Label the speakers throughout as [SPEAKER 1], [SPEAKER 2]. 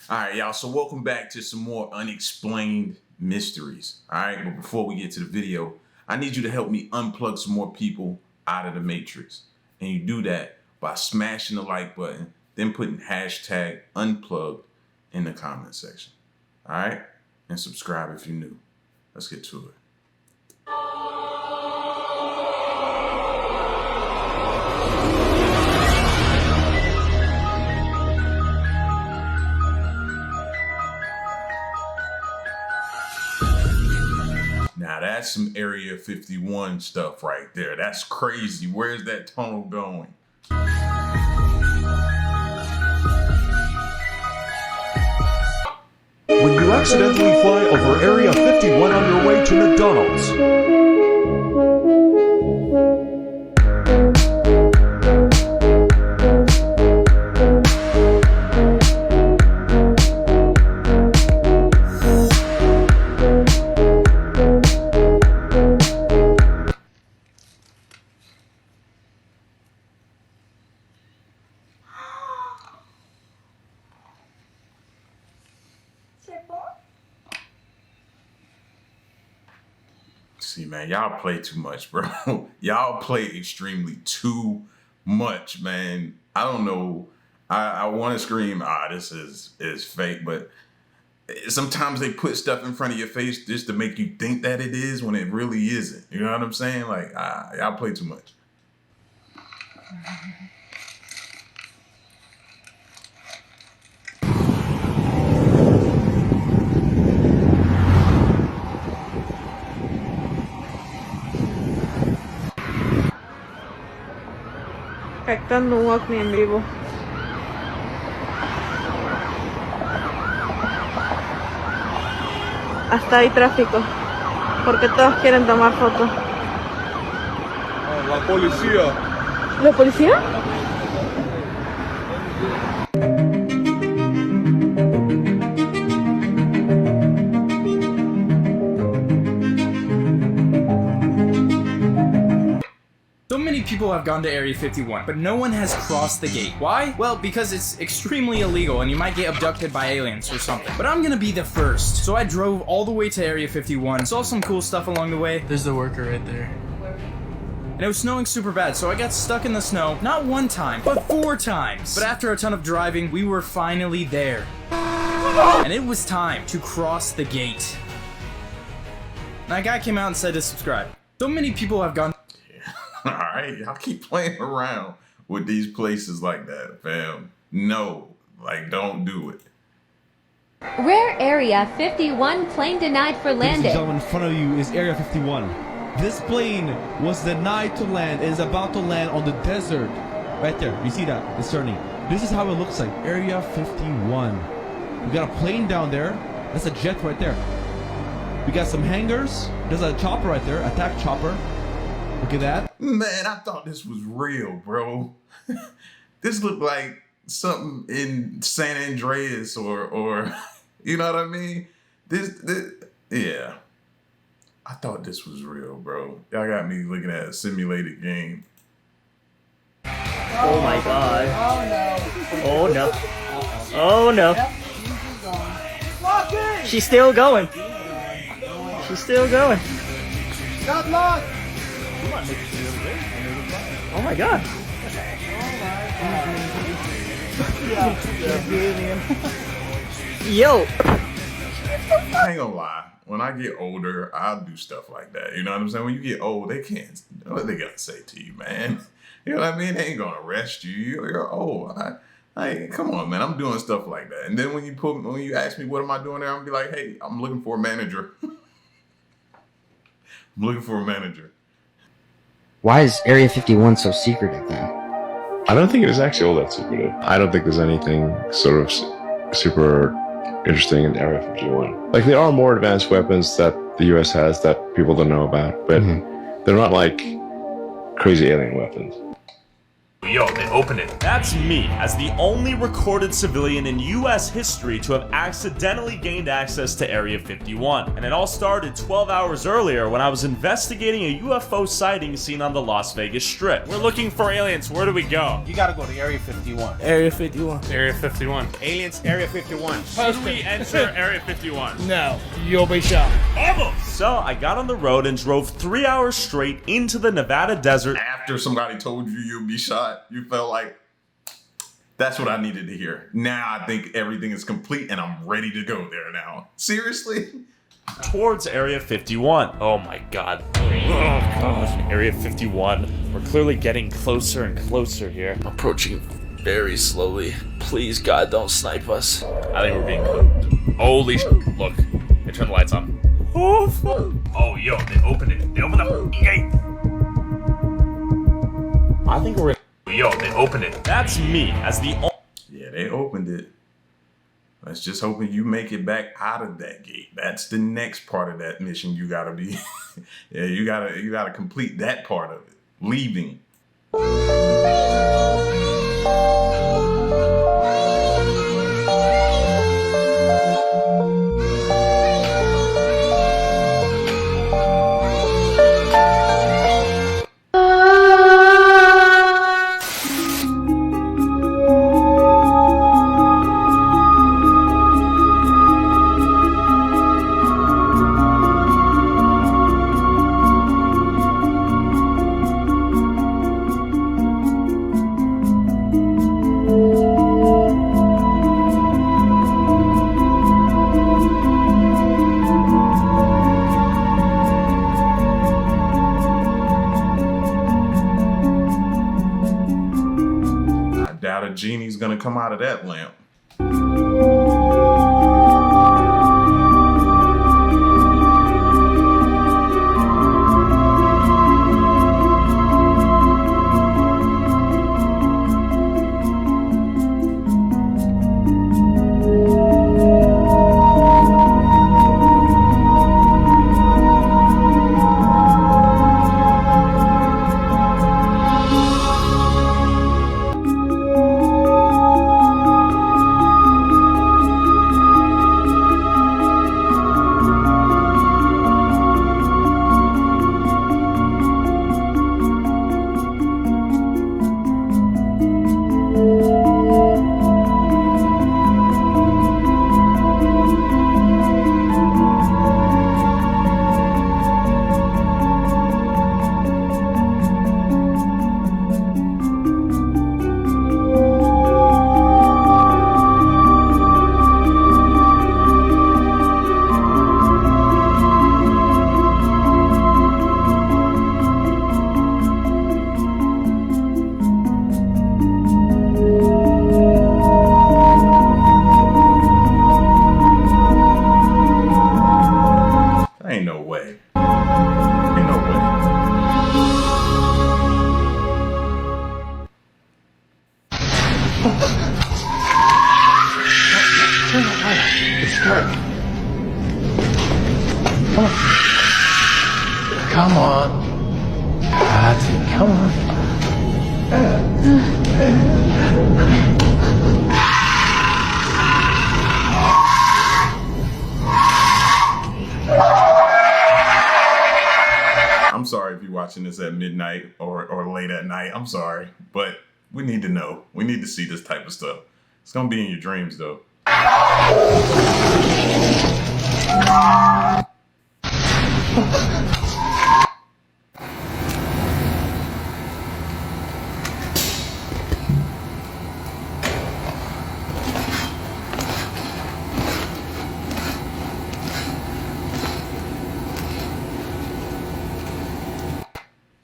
[SPEAKER 1] All right, y'all. So welcome back to some more unexplained mysteries. All right, but before we get to the video, I need you to help me unplug some more people out of the matrix. And you do that by smashing the like button, then putting hashtag unplugged in the comment section. All right? And subscribe if you're new. Let's get to it. Now that's some Area 51 stuff right there. That's crazy. Where's that tunnel going?
[SPEAKER 2] When you accidentally fly over Area 51 on your way to McDonald's.
[SPEAKER 1] See, man, y'all play too much, bro. Y'all play extremely too much, man. I don't know. I want to scream, this is fake, but sometimes they put stuff in front of your face just to make you think that it is when it really isn't. You know what I'm saying? Like, y'all play too much.
[SPEAKER 3] Captando un ovni en vivo. Hasta hay tráfico, porque todos quieren tomar fotos.
[SPEAKER 2] La policía.
[SPEAKER 3] ¿La policía?
[SPEAKER 4] So many people have gone to Area 51, but no one has crossed the gate. Why? Well, because it's extremely illegal and you might get abducted by aliens or something. But I'm gonna be the first. So I drove all the way to Area 51, saw some cool stuff along the way. There's the worker right there. And it was snowing super bad, so I got stuck in the snow, not one time, but 4 times. But after a ton of driving, we were finally there. And it was time to cross the gate. And that guy came out and said to subscribe. So many people have gone.
[SPEAKER 1] All right, y'all keep playing around with these places like that, fam. No, like, don't do it.
[SPEAKER 5] Rare Area 51 plane denied for
[SPEAKER 6] Ladies and
[SPEAKER 5] landing.
[SPEAKER 6] gentlemen, in front of you is Area 51. This plane was denied to land. It is about to land on the desert. Right there. You see that? It's turning. This is how it looks like. Area 51. We got a plane down there. That's a jet right there. We got some hangars. There's a chopper right there. Attack chopper. Look at that.
[SPEAKER 1] Man, I thought this was real, bro. This looked like something in San Andreas or you know what I mean? This, yeah. I thought this was real, bro. Y'all got me looking at a simulated game.
[SPEAKER 7] Oh my god. Oh no. Oh no. She's still going. She's still going. Oh my god. Yo.
[SPEAKER 1] I ain't gonna lie. When I get older, I'll do stuff like that. You know what I'm saying? When you get old, they can't. What they gotta say to you, man? You know what I mean? They ain't gonna arrest you. You're old. Come on, man. I'm doing stuff like that. And then when you ask me what am I doing there, I'm gonna be like, hey, I'm looking for a manager. I'm looking for a manager.
[SPEAKER 8] Why is Area 51 so secretive then?
[SPEAKER 9] I don't think it is actually all that secretive. I don't think there's anything sort of super interesting in Area 51. Like, there are more advanced weapons that the US has that people don't know about, but they're not like crazy alien weapons.
[SPEAKER 10] Yo, they opened it. That's me, as the only recorded civilian in US history to have accidentally gained access to Area 51. And it all started 12 hours earlier when I was investigating a UFO sighting seen on the Las Vegas Strip. We're looking for aliens. Where do we go?
[SPEAKER 7] You gotta go to Area 51.
[SPEAKER 3] Area 51.
[SPEAKER 10] Area 51.
[SPEAKER 7] Aliens, Area 51.
[SPEAKER 10] Should we enter Area 51?
[SPEAKER 7] No, you'll be shot.
[SPEAKER 10] So I got on the road and drove 3 hours straight into the Nevada desert.
[SPEAKER 1] After somebody told you you'd be shot, you felt like, that's what I needed to hear. Now I think everything is complete and I'm ready to go there now. Seriously?
[SPEAKER 10] Towards Area 51. Oh my god. Oh god. Area 51. We're clearly getting closer and closer here.
[SPEAKER 11] Approaching very slowly. Please, God, don't snipe us.
[SPEAKER 10] I think we're being cooked. Holy shit. Look. They turned the lights on. Oh, yo, they opened it. They opened the gate. I think we're... Yo, they opened it. That's me, as the...
[SPEAKER 1] Yeah, they opened it. Let's just hoping you make it back out of that gate. That's the next part of that mission you gotta be... yeah, you gotta complete that part of it. Leaving. A genie's gonna come out of that lamp. Ain't no way. Ain't no way.
[SPEAKER 7] It's dark. Come on. That's it. Come on.
[SPEAKER 1] I'm sorry if you're watching this at midnight or late at night. I'm sorry, but we need to know. We need to see this type of stuff. It's gonna be in your dreams, though.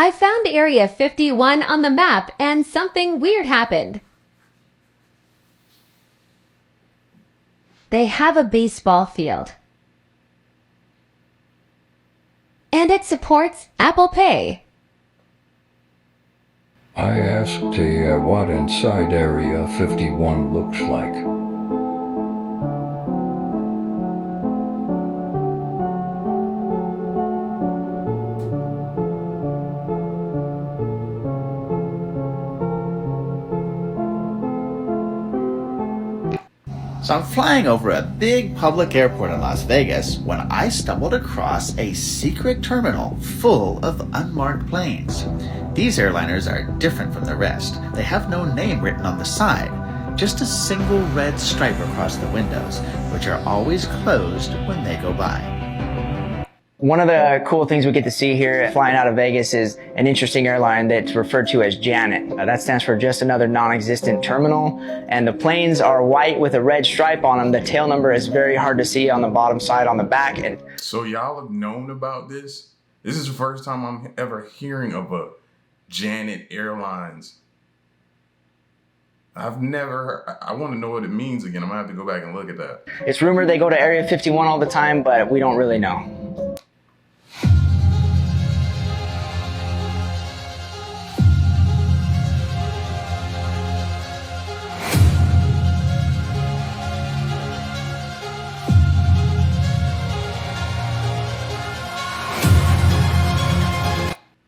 [SPEAKER 5] I found Area 51 on the map and something weird happened. They have a baseball field. And it supports Apple Pay.
[SPEAKER 12] I asked what inside Area 51 looks like.
[SPEAKER 13] So I'm flying over a big public airport in Las Vegas when I stumbled across a secret terminal full of unmarked planes. These airliners are different from the rest. They have no name written on the side, just a single red stripe across the windows, which are always closed when they go by.
[SPEAKER 14] One of the cool things we get to see here flying out of Vegas is an interesting airline that's referred to as Janet. That stands for just another non-existent terminal, and the planes are white with a red stripe on them. The tail number is very hard to see on the bottom side on the back. And
[SPEAKER 1] so y'all have known about this? This is the first time I'm ever hearing of a Janet Airlines. I've never, I want to know what it means again. I'm gonna have to go back and look at that.
[SPEAKER 14] It's rumored they go to Area 51 all the time, but we don't really know.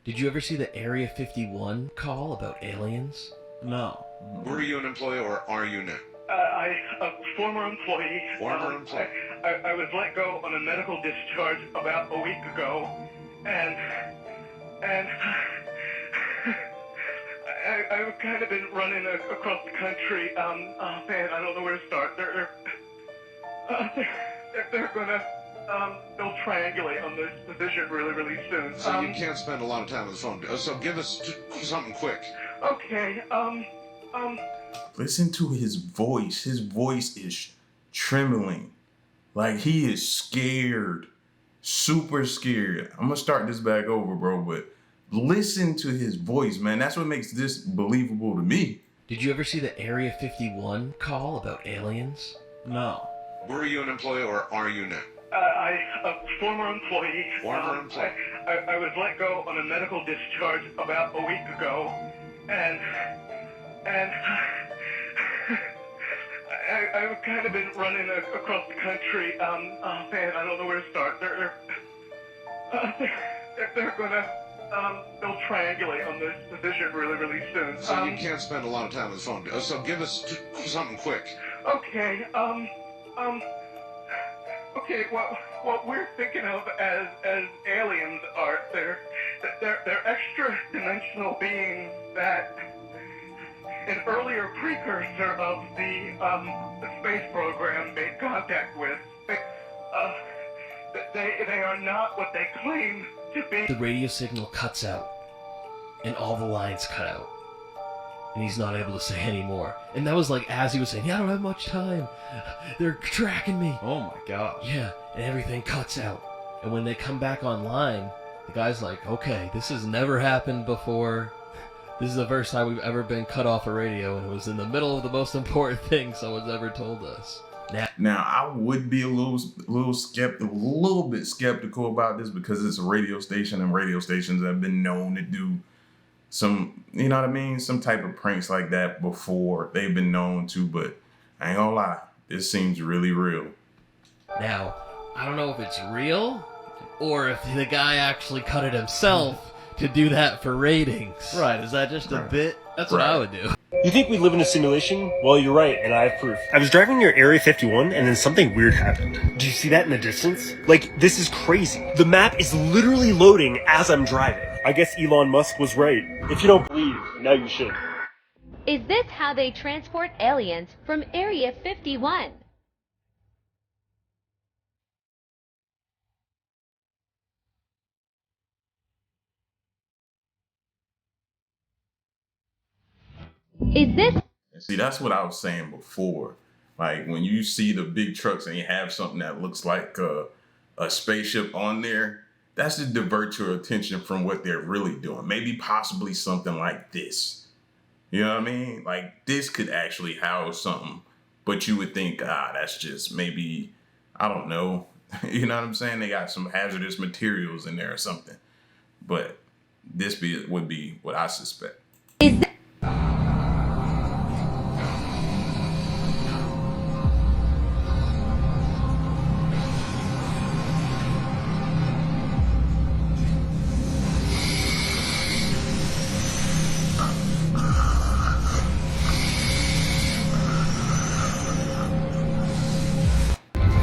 [SPEAKER 6] Did you ever see the Area 51 call about aliens?
[SPEAKER 10] No.
[SPEAKER 15] Were you an employee or are you now?
[SPEAKER 16] A former employee.
[SPEAKER 15] Former employee.
[SPEAKER 16] I was let go on a medical discharge about a week ago, and I've kind of been running across the country. Man, I don't know where to start. They're gonna they'll triangulate on this position really soon.
[SPEAKER 15] So you can't spend a lot of time on the phone. So give us something quick.
[SPEAKER 16] Okay.
[SPEAKER 1] Listen to his voice. His voice is trembling. Like he is scared. Super scared. I'm gonna start this back over, bro, but listen to his voice, man. That's what makes this believable to me.
[SPEAKER 6] Did you ever see the Area 51 call about aliens?
[SPEAKER 10] No.
[SPEAKER 15] Were you an employee or are you now?
[SPEAKER 16] A former employee.
[SPEAKER 15] Former employee.
[SPEAKER 16] I was let go on a medical discharge about a week ago, and I've kind of been running across the country. Man, I don't know where to start. They're gonna they'll triangulate on this position really soon.
[SPEAKER 15] So you can't spend a lot of time on the phone. So give us something quick.
[SPEAKER 16] Okay. Okay, what we're thinking of as aliens are they're extra dimensional beings that an earlier precursor of the space program made contact with. They are not what they claim to be.
[SPEAKER 6] The radio signal cuts out, and all the lines cut out. And he's not able to say any more. And that was like as he was saying, yeah, I don't have much time. They're tracking me.
[SPEAKER 10] Oh my gosh.
[SPEAKER 6] Yeah, and everything cuts out. And when they come back online, the guy's like, okay, this has never happened before. This is the first time we've ever been cut off a radio, and it was in the middle of the most important thing someone's ever told us.
[SPEAKER 1] Now I would be a little bit skeptical about this because it's a radio station, and radio stations have been known to do some, you know what I mean, some type of pranks like that before. They've been known to, but I ain't gonna lie, this seems really real.
[SPEAKER 6] Now, I don't know if it's real or if the guy actually cut it himself to do that for ratings.
[SPEAKER 10] Right, is that just a bit?
[SPEAKER 6] That's what I would do.
[SPEAKER 17] You think we live in a simulation? Well, you're right, and I have proof. I was driving near Area 51, and then something weird happened. Do you see that in the distance? Like, this is crazy. The map is literally loading as I'm driving. I guess Elon Musk was right. If you don't believe, now you should.
[SPEAKER 5] Is this how they transport aliens from Area 51? Is this?
[SPEAKER 1] See, that's what I was saying before. Like when you see the big trucks and you have something that looks like a spaceship on there, that's to divert your attention from what they're really doing. Maybe possibly something like this. You know what I mean? Like this could actually house something, but you would think, that's just maybe, I don't know. You know what I'm saying? They got some hazardous materials in there or something. But this would be what I suspect.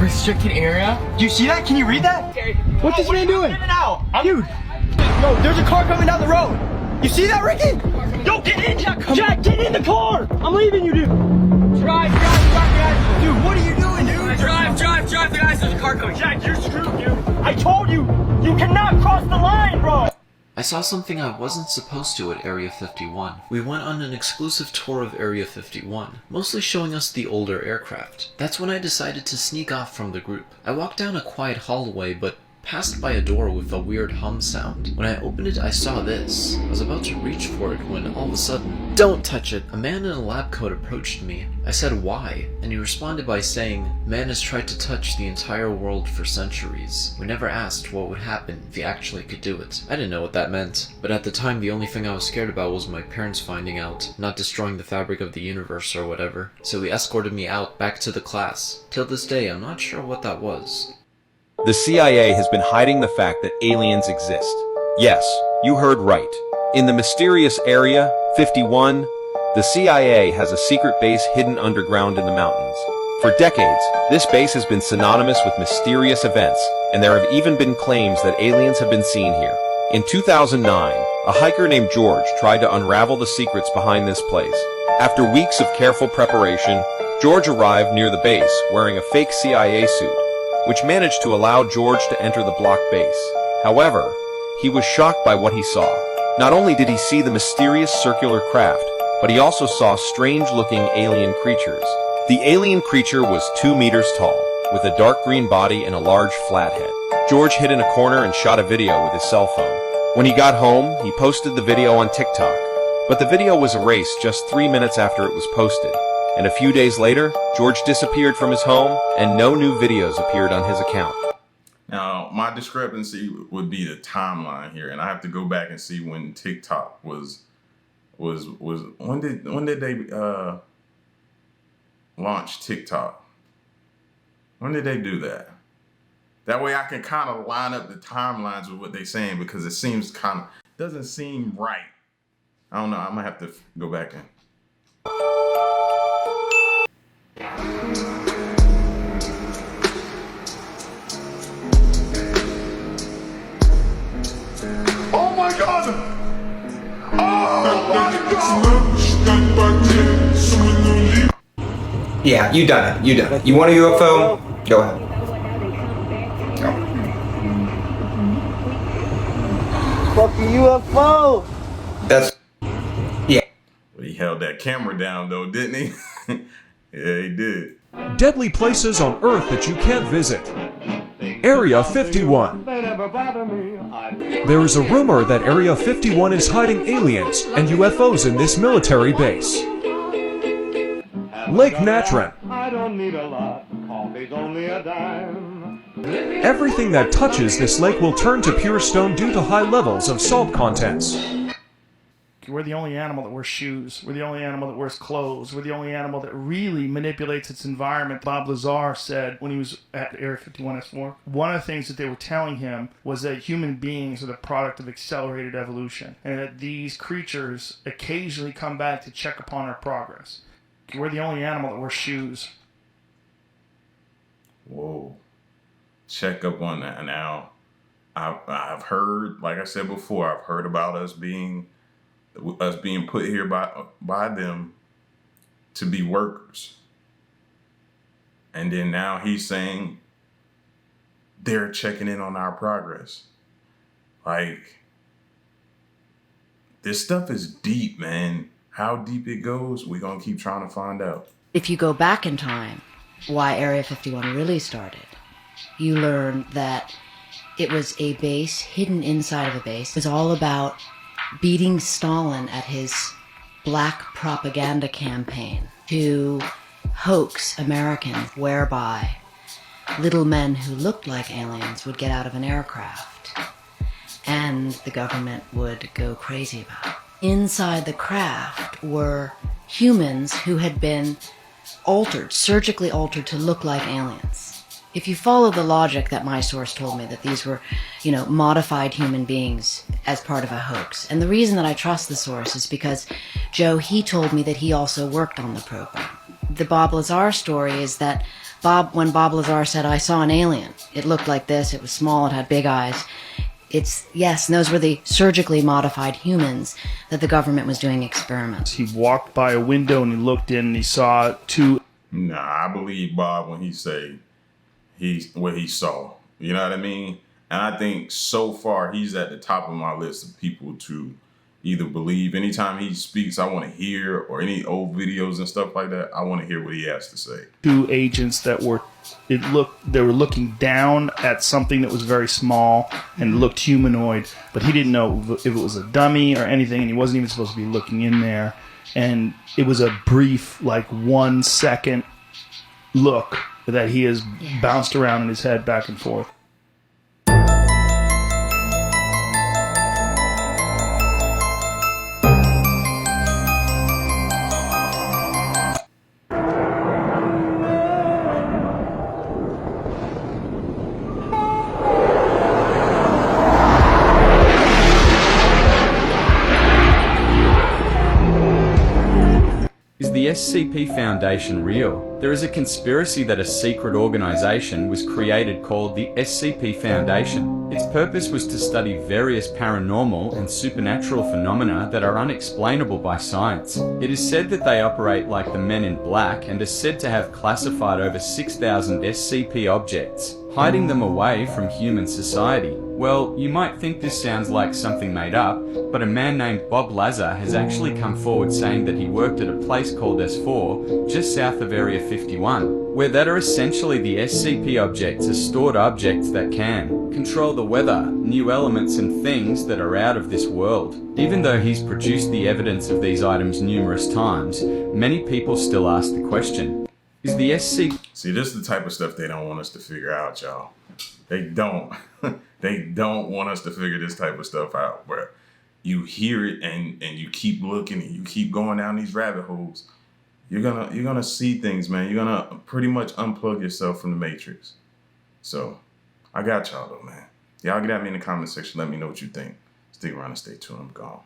[SPEAKER 14] Restricted area? Do you see that? Can you read that? What's this man doing? Dude! Yo, there's a car coming down the road! You see that, Ricky? Yo, get in, Jack! Jack, get in the car! I'm leaving you, dude! Drive, guys! Dude, what are you doing, dude? Drive, guys! There's a car coming. Jack, you're screwed, dude! I told you! You cannot cross the line, bro!
[SPEAKER 18] I saw something I wasn't supposed to at Area 51. We went on an exclusive tour of Area 51, mostly showing us the older aircraft. That's when I decided to sneak off from the group. I walked down a quiet hallway, but passed by a door with a weird hum sound. When I opened it, I saw this. I was about to reach for it when all of a sudden, "Don't touch it!" A man in a lab coat approached me. I said why, and he responded by saying, "Man has tried to touch the entire world for centuries. We never asked what would happen if he actually could do it." I didn't know what that meant, but at the time the only thing I was scared about was my parents finding out, not destroying the fabric of the universe or whatever. So he escorted me out, back to the class. Till this day, I'm not sure what that was.
[SPEAKER 19] The CIA has been hiding the fact that aliens exist. Yes, you heard right. In the mysterious Area 51, the CIA has a secret base hidden underground in the mountains. For decades, this base has been synonymous with mysterious events, and there have even been claims that aliens have been seen here. In 2009, a hiker named George tried to unravel the secrets behind this place. After weeks of careful preparation, George arrived near the base wearing a fake CIA suit, which managed to allow George to enter the block base. However, he was shocked by what he saw. Not only did he see the mysterious circular craft, but he also saw strange-looking alien creatures. The alien creature was 2 meters tall, with a dark green body and a large flat head. George hid in a corner and shot a video with his cell phone. When he got home, he posted the video on TikTok, but the video was erased just 3 minutes after it was posted. And a few days later, George disappeared from his home, and no new videos appeared on his account.
[SPEAKER 1] Now, my discrepancy would be the timeline here, and I have to go back and see when TikTok was when did they launch TikTok? When did they do that? That way I can kind of line up the timelines with what they're saying, because it seems doesn't seem right. I don't know. I'm gonna have to go back and.
[SPEAKER 15] Oh my god! Oh my god!
[SPEAKER 14] Yeah, you done it. You done it. You want a UFO? Go ahead. Go.
[SPEAKER 7] Fucking UFO!
[SPEAKER 14] That's... Yeah.
[SPEAKER 1] Well, he held that camera down though, didn't he? Yeah, he did.
[SPEAKER 2] Deadly places on Earth that you can't visit. Area 51. There is a rumor that Area 51 is hiding aliens and UFOs in this military base. Lake Natron.
[SPEAKER 15] I don't need a lot, coffee's only a dime.
[SPEAKER 2] Everything that touches this lake will turn to pure stone due to high levels of salt contents.
[SPEAKER 20] We're the only animal that wears shoes. We're the only animal that wears clothes. We're the only animal that really manipulates its environment. Bob Lazar said when he was at Area 51 S4, one of the things that they were telling him was that human beings are the product of accelerated evolution, and that these creatures occasionally come back to check upon our progress. We're the only animal that wears shoes.
[SPEAKER 1] Whoa. Check up on that. Now, I've heard, like I said before, I've heard about us being put here by them to be workers. And then now he's saying they're checking in on our progress. Like, this stuff is deep, man. How deep it goes, we're going to keep trying to find out.
[SPEAKER 21] If you go back in time, why Area 51 really started, you learn that it was a base hidden inside of a base. It was all about beating Stalin at his black propaganda campaign to hoax Americans, whereby little men who looked like aliens would get out of an aircraft and the government would go crazy about it. Inside the craft were humans who had been altered, surgically altered to look like aliens. If you follow the logic that my source told me, that these were, modified human beings as part of a hoax. And the reason that I trust the source is because Joe, he told me that he also worked on the program. The Bob Lazar story is that When Bob Lazar said, I saw an alien, it looked like this, it was small, it had big eyes. Yes, and those were the surgically modified humans that the government was doing experiments.
[SPEAKER 20] He walked by a window and he looked in and he saw two.
[SPEAKER 1] Nah, I believe Bob when he say what he saw. You know what I mean? And I think so far he's at the top of my list of people to either believe. Anytime he speaks, I want to hear, or any old videos and stuff like that, I want to hear what he has to say.
[SPEAKER 20] Two agents that they were looking down at something that was very small and looked humanoid, but he didn't know if it was a dummy or anything, and he wasn't even supposed to be looking in there. And it was a brief, like 1 second look that he has bounced around in his head back and forth.
[SPEAKER 4] Is the SCP Foundation real? There is a conspiracy that a secret organization was created called the SCP Foundation. Its purpose was to study various paranormal and supernatural phenomena that are unexplainable by science. It is said that they operate like the Men in Black and is said to have classified over 6,000 SCP objects, hiding them away from human society. Well, you might think this sounds like something made up, but a man named Bob Lazar has actually come forward saying that he worked at a place called S4, just south of Area 51, where that are essentially the SCP objects are stored objects that can control the weather, new elements and things that are out of this world. Even though he's produced the evidence of these items numerous times, many people still ask the question, is the SCP...
[SPEAKER 1] See, this is the type of stuff they don't want us to figure out, y'all. They don't. They don't want us to figure this type of stuff out, where you hear it and you keep looking and you keep going down these rabbit holes. You're gonna see things, man. You're gonna pretty much unplug yourself from the Matrix. So I got y'all though, man. Y'all get at me in the comment section. Let me know what you think. Stick around and stay tuned. I'm gone.